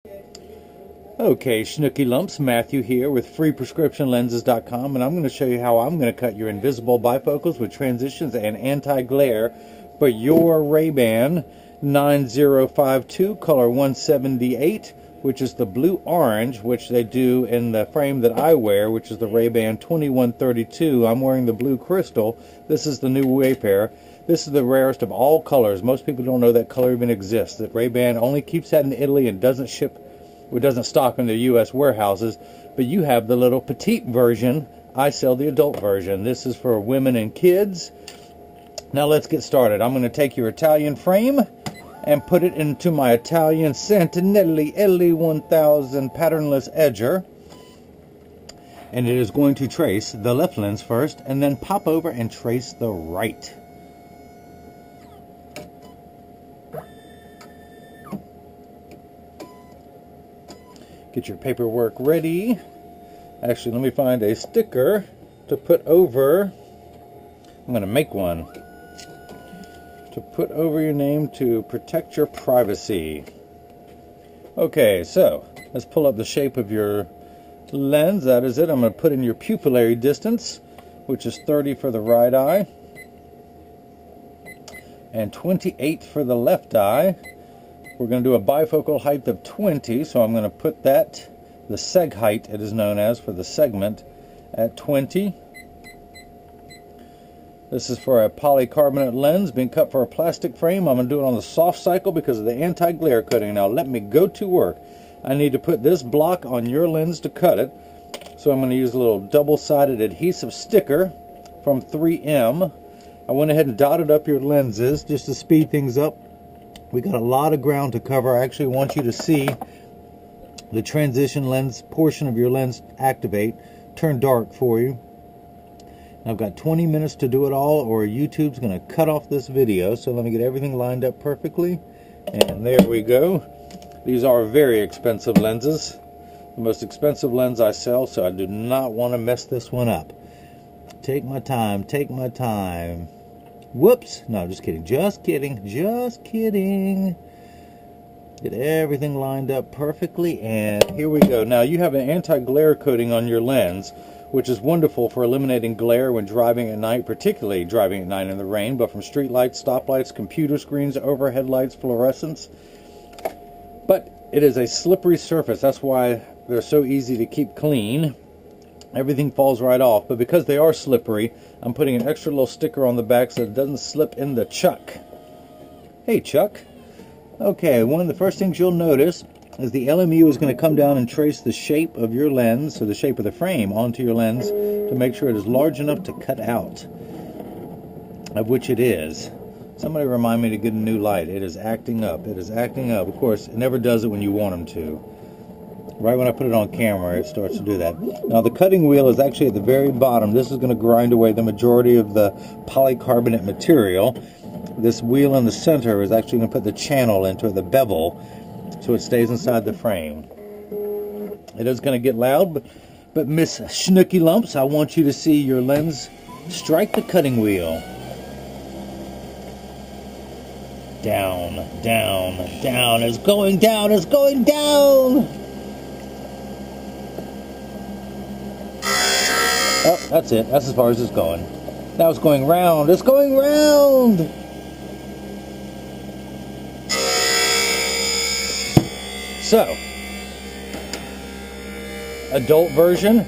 Okay, Schnooky Lumps, Matthew here with freeprescriptionlenses.com, and I'm going to show you how I'm going to cut your invisible bifocals with transitions and anti-glare for your RayBan 9052 color 178, which is the blue-orange, which they do in the frame that I wear, which is the RayBan 2132. I'm wearing the blue crystal. This is the new Wayfarer. This is the rarest of all colors. Most people don't know that color even exists. That RayBan only keeps that in Italy and doesn't stock in the U.S. warehouses, but you have the little petite version. I sell the adult version. This is for women and kids. Now let's get started. I'm going to take your Italian frame and put it into my Italian Santinelli LE1000 patternless edger. And it is going to trace the left lens first and then pop over and trace the right. Get your paperwork ready. Actually, let me find a sticker to put over. I'm going to make one. To put over your name to protect your privacy. Okay, so let's pull up the shape of your lens. That is it. I'm going to put in your pupillary distance, which is 30 for the right eye and 28 for the left eye. We're going to do a bifocal height of 20, so I'm going to put that, the seg height it is known as for the segment, at 20. This is for a polycarbonate lens being cut for a plastic frame. I'm going to do it on the soft cycle because of the anti-glare coating. Now let me go to work. I need to put this block on your lens to cut it. So I'm going to use a little double-sided adhesive sticker from 3M. I went ahead and dotted up your lenses just to speed things up. We got a lot of ground to cover. I actually want you to see the transition lens portion of your lens activate, turn dark for you. I've got 20 minutes to do it all, or YouTube's going to cut off this video. So let me get everything lined up perfectly. And there we go. These are very expensive lenses. The most expensive lens I sell, so I do not want to mess this one up. Take my time, take my time. Whoops. No, just kidding. Just kidding. Just kidding. Get everything lined up perfectly, and here we go. Now, you have an anti-glare coating on your lens, which is wonderful for eliminating glare when driving at night, particularly driving at night in the rain, but from street lights, stoplights, computer screens, overhead lights, fluorescents. But it is a slippery surface. That's why they're so easy to keep clean. Everything falls right off, but because they are slippery, I'm putting an extra little sticker on the back so it doesn't slip in the chuck. Hey, Chuck. Okay, one of the first things you'll notice is the LMU is going to come down and trace the shape of your lens, so the shape of the frame, onto your lens to make sure it is large enough to cut out, of which it is. Somebody remind me to get a new light. It is acting up. It is acting up. Of course, it never does it when you want them to. Right when I put it on camera, it starts to do that. Now, the cutting wheel is actually at the very bottom. This is going to grind away the majority of the polycarbonate material. This wheel in the center is actually going to put the channel into the bevel so it stays inside the frame. It is going to get loud, but Miss Schnooky Lumps, I want you to see your lens strike the cutting wheel. Down, down, down. It's going down. It's going down. Oh, that's it. That's as far as it's going. Now it's going round. It's going round. So, adult version,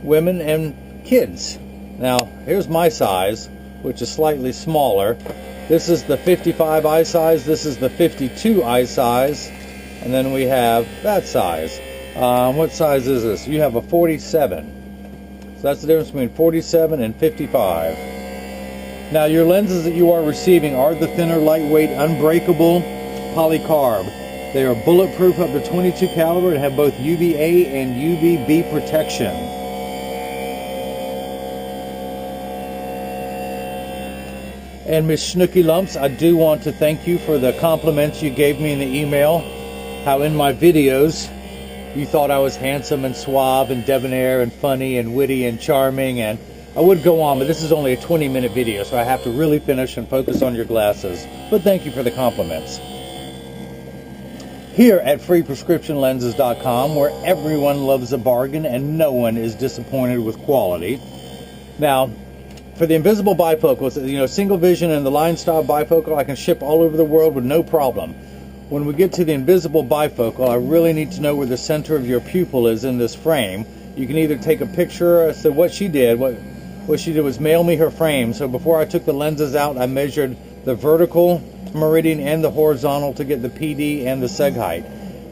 women and kids. Now, here's my size, which is slightly smaller. This is the 55 eye size. This is the 52 eye size. And then we have that size. What size is this? You have a 47. So that's the difference between 47 and 55. Now, your lenses that you are receiving are the thinner, lightweight, unbreakable polycarb. They are bulletproof up to 22 caliber and have both UVA and UVB protection. And Miss Schnooky Lumps, I do want to thank you for the compliments you gave me in the email. How in my videos you thought I was handsome and suave and debonair and funny and witty and charming, and I would go on, but this is only a 20-minute video, so I have to really finish and focus on your glasses. But thank you for the compliments. here at freeprescriptionlenses.com, where everyone loves a bargain and no one is disappointed with quality. Now, for the invisible bifocals, you know, single vision and the line style bifocal, I can ship all over the world with no problem. When we get to the invisible bifocal, I really need to know where the center of your pupil is in this frame. You can either take a picture. So what she did was mail me her frame. So before I took the lenses out, I measured the vertical meridian and the horizontal to get the PD and the seg height.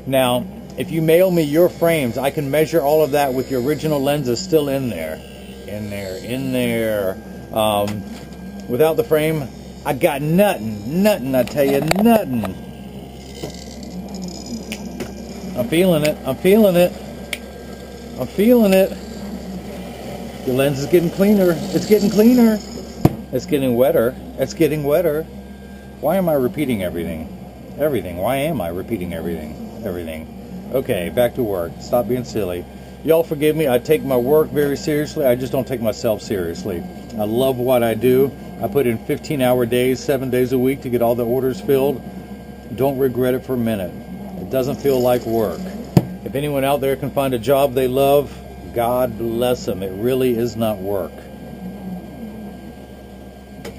Now, if you mail me your frames, I can measure all of that with your original lenses still in there. Without the frame, I got nothing, I tell you, nothing. I'm feeling it. The lens is getting cleaner. It's getting cleaner. It's getting wetter. It's getting wetter. Why am I repeating everything? Why am I repeating everything? Okay, back to work. Stop being silly. Y'all forgive me. I take my work very seriously. I just don't take myself seriously. I love what I do. I put in 15-hour days, 7 days a week to get all the orders filled. Don't regret it for a minute. It doesn't feel like work. If anyone out there can find a job they love, God bless them. It really is not work.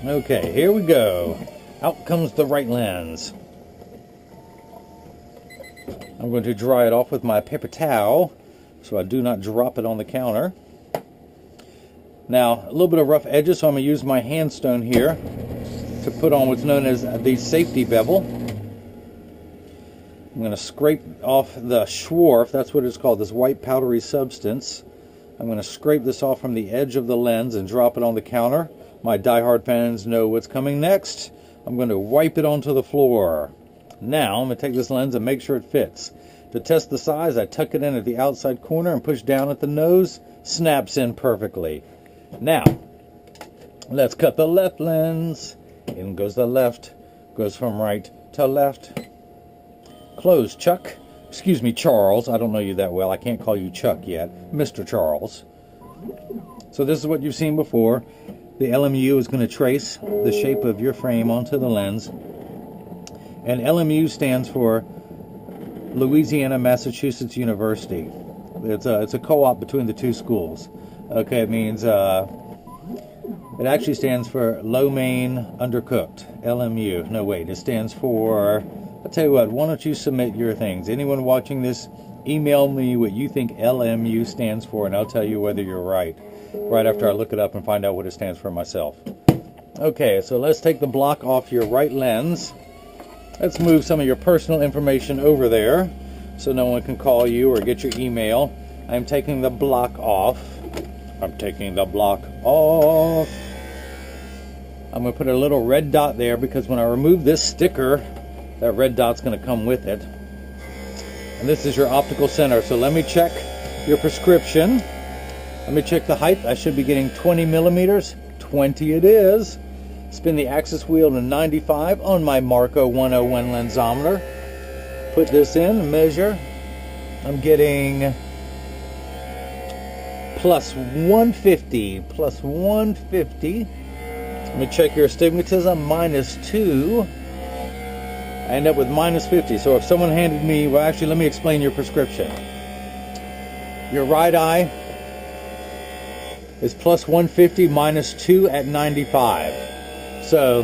Okay, here we go. Out comes the right lens. I'm going to dry it off with my paper towel so I do not drop it on the counter. Now, a little bit of rough edges, so I'm going to use my hand stone here to put on what's known as the safety bevel. I'm going to scrape off the Schwarf, that's what it's called, this white powdery substance. I'm going to scrape this off from the edge of the lens and drop it on the counter. My diehard fans know what's coming next. I'm going to wipe it onto the floor. Now, I'm going to take this lens and make sure it fits. To test the size, I tuck it in at the outside corner and push down at the nose. Snaps in perfectly. Now, let's cut the left lens. In goes the left. Goes from right to left. Close, Chuck. Excuse me, Charles. I don't know you that well. I can't call you Chuck yet. Mr. Charles. So this is what you've seen before. The LMU is going to trace the shape of your frame onto the lens. And LMU stands for Louisiana Massachusetts University. It's a co-op between the two schools. Okay, it means it actually stands for Low Main Undercooked. LMU. No, wait, it stands for... I'll tell you what, why don't you submit your things? Anyone watching this, email me what you think LMU stands for, and I'll tell you whether you're right after I look it up and find out what it stands for myself. Okay, so let's take the block off your right lens. Let's move some of your personal information over there so no one can call you or get your email. I'm taking the block off. I'm taking the block off. I'm going to put a little red dot there because when I remove this sticker, that red dot's going to come with it. And this is your optical center. So let me check your prescription. Let me check the height. I should be getting 20 millimeters. 20 it is. Spin the axis wheel to 95 on my Marco 101 lensometer. Put this in, measure. I'm getting plus 150. Plus 150. Let me check your astigmatism. Minus 2. I end up with minus 50. So if someone handed me, well, actually, let me explain your prescription. Your right eye is plus 150, minus 2 at 95. So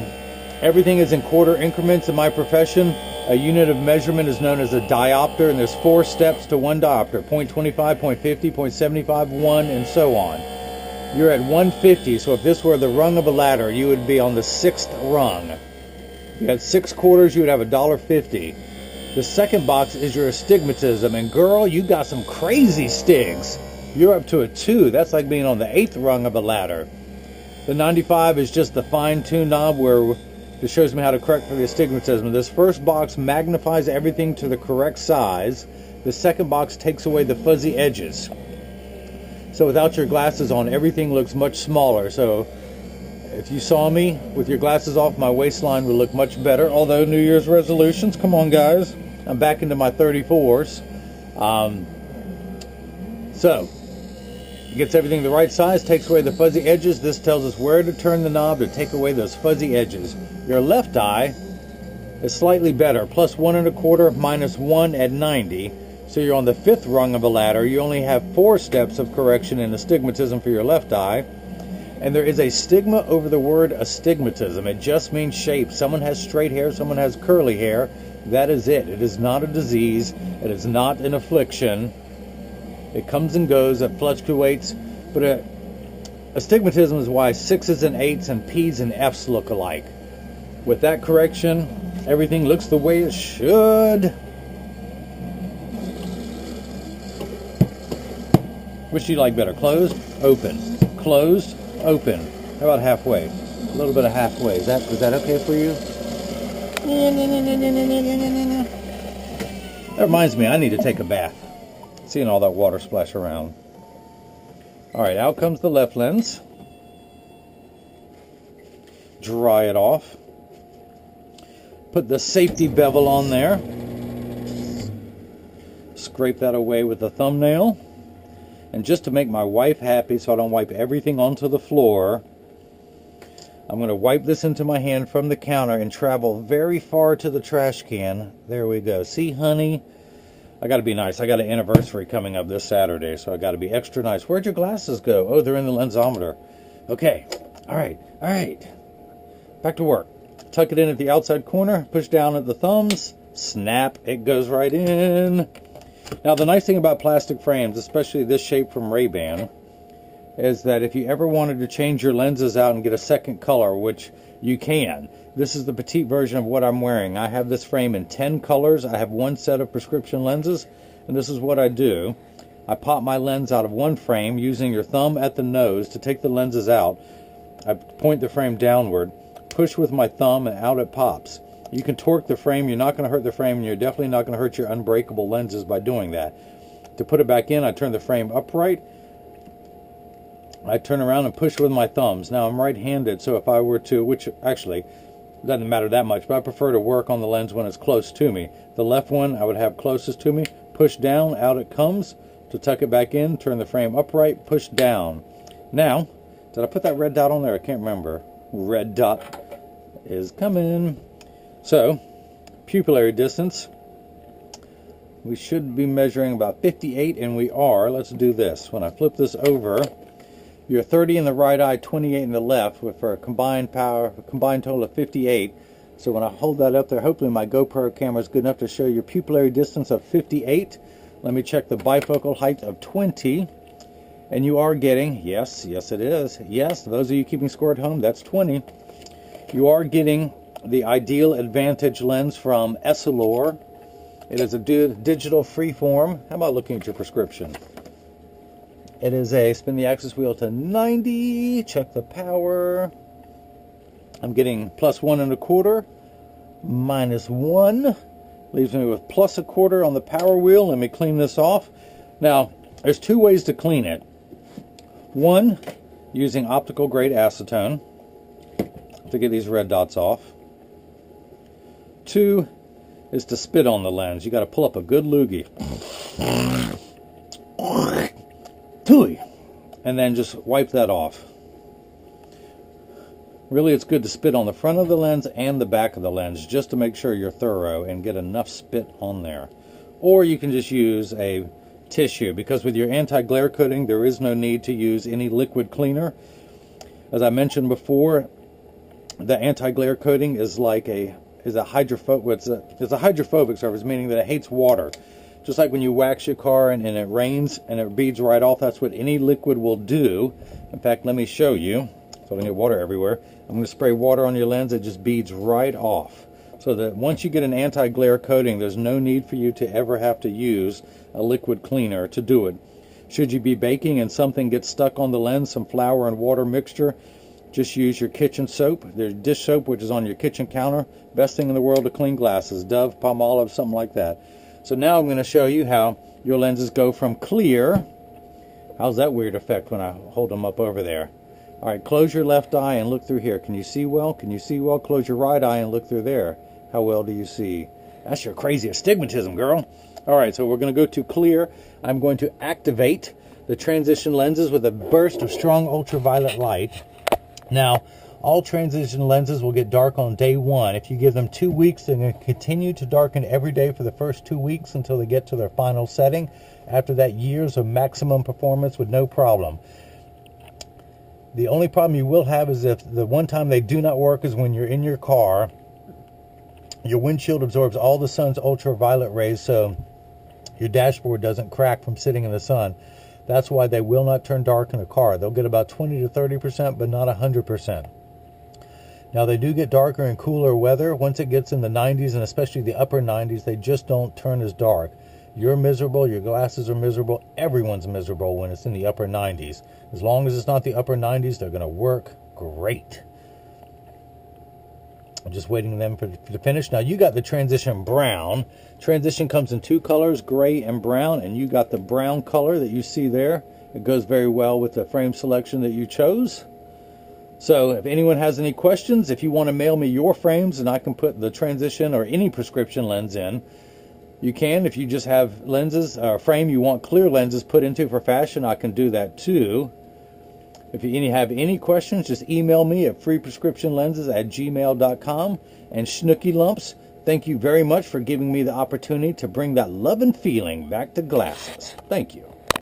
everything is in quarter increments in my profession. A unit of measurement is known as a diopter, and there's 4 steps to 1 diopter: 0.25, 0.50, 0.75, 1, and so on. You're at 150, so if this were the rung of a ladder, you would be on the 6th rung. You had 6 quarters, you would have $1.50. The second box is your astigmatism, and girl, you got some crazy stigs. You're up to a 2. That's like being on the 8th rung of a ladder. The 95 is just the fine-tuned knob where it shows me how to correct for the astigmatism. This first box magnifies everything to the correct size. The second box takes away the fuzzy edges. So without your glasses on, everything looks much smaller. So if you saw me with your glasses off, my waistline would look much better. Although New Year's resolutions, come on guys, I'm back into my 34s. So it gets everything the right size, takes away the fuzzy edges. This tells us where to turn the knob to take away those fuzzy edges. Your left eye is slightly better. Plus 1 1/4, minus 1 at 90. So you're on the 5th rung of a ladder. You only have 4 steps of correction in astigmatism for your left eye. And there is a stigma over the word astigmatism. It just means shape. Someone has straight hair, someone has curly hair. That is it. It is not a disease. It is not an affliction. It comes and goes. It fluctuates. But astigmatism is why 6s and 8s and P's and F's look alike. With that correction, everything looks the way it should. Which do you like better? Closed? Open. Closed? Open. How about halfway? A little bit of halfway. Is that okay for you? That reminds me, I need to take a bath. Seeing all that water splash around. Alright, out comes the left lens. Dry it off. Put the safety bevel on there. Scrape that away with the thumbnail. And just to make my wife happy so I don't wipe everything onto the floor, I'm going to wipe this into my hand from the counter and travel very far to the trash can. There we go. See, honey? I got to be nice. I got an anniversary coming up this Saturday, so I got to be extra nice. Where'd your glasses go? Oh, they're in the lensometer. Okay. All right. Back to work. Tuck it in at the outside corner. Push down at the thumbs. Snap. It goes right in. Now, the nice thing about plastic frames, especially this shape from RayBan, is that if you ever wanted to change your lenses out and get a second color, which you can, this is the petite version of what I'm wearing. I have this frame in 10 colors. I have one set of prescription lenses, and this is what I do. I pop my lens out of one frame using your thumb at the nose to take the lenses out. I point the frame downward, push with my thumb, and out it pops. You can torque the frame. You're not going to hurt the frame, and you're definitely not going to hurt your unbreakable lenses by doing that. To put it back in, I turn the frame upright. I turn around and push with my thumbs. Now, I'm right-handed, so if I were to, which actually doesn't matter that much, but I prefer to work on the lens when it's close to me. The left one I would have closest to me. Push down, out it comes. To tuck it back in, turn the frame upright, push down. Now, did I put that red dot on there? I can't remember. Red dot is coming. So, pupillary distance, we should be measuring about 58, and we are. Let's do this. When I flip this over, you're 30 in the right eye, 28 in the left, for a combined total of 58. So when I hold that up there, hopefully my GoPro camera is good enough to show your pupillary distance of 58. Let me check the bifocal height of 20. And you are getting, yes it is. Yes, those of you keeping score at home, that's 20. You are getting the Ideal Advantage lens from Essilor. It is a digital freeform. How about looking at your prescription? It is a spin the axis wheel to 90. Check the power. I'm getting plus 1 1/4, minus 1. Leaves me with plus 1/4 on the power wheel. Let me clean this off. Now, there's 2 ways to clean it. One, using optical grade acetone to get these red dots off. 2 is to spit on the lens. You got to pull up a good loogie. And then just wipe that off. Really, it's good to spit on the front of the lens and the back of the lens just to make sure you're thorough and get enough spit on there. Or you can just use a tissue, because with your anti-glare coating, there is no need to use any liquid cleaner. As I mentioned before, the anti-glare coating is like a hydrophobic surface, meaning that it hates water. Just like when you wax your car and it rains and it beads right off, that's what any liquid will do. In fact, let me show you, so I don't get water everywhere. I'm going to spray water on your lens, it just beads right off. So that once you get an anti-glare coating, there's no need for you to ever have to use a liquid cleaner to do it. Should you be baking and something gets stuck on the lens, some flour and water mixture, just use your kitchen soap. There's dish soap, which is on your kitchen counter. Best thing in the world to clean glasses. Dove, Palmolive, something like that. So now I'm going to show you how your lenses go from clear. How's that weird effect when I hold them up over there? All right, close your left eye and look through here. Can you see well? Can you see well? Close your right eye and look through there. How well do you see? That's your crazy astigmatism, girl. All right, so we're going to go to clear. I'm going to activate the transition lenses with a burst of strong ultraviolet light. Now, All transition lenses will get dark on day 1. If you give them 2 weeks, they're going to continue to darken every day for the first 2 weeks until they get to their final setting. After that, years of maximum performance with no problem. The only problem you will have is if the one time they do not work is when you're in your car. Your windshield absorbs all the sun's ultraviolet rays, so your dashboard doesn't crack from sitting in the sun. That's why they will not turn dark in a car. They'll get about 20 to 30%, but not 100%. Now, they do get darker in cooler weather. Once it gets in the 90s, and especially the upper 90s, they just don't turn as dark. You're miserable. Your glasses are miserable. Everyone's miserable when it's in the upper 90s. As long as it's not the upper 90s, they're going to work great. I'm just waiting them to finish. Now, you got the Transition Brown. Transition comes in 2 colors, gray and brown, and you got the brown color that you see there. It goes very well with the frame selection that you chose. So if anyone has any questions, if you want to mail me your frames and I can put the Transition or any prescription lens in, you can. If you just have lenses or frame you want clear lenses put into for fashion, I can do that too. If you have any questions, just email me at freeprescriptionlenses@gmail.com. And Schnooky Lumps, thank you very much for giving me the opportunity to bring that love and feeling back to glasses. Thank you.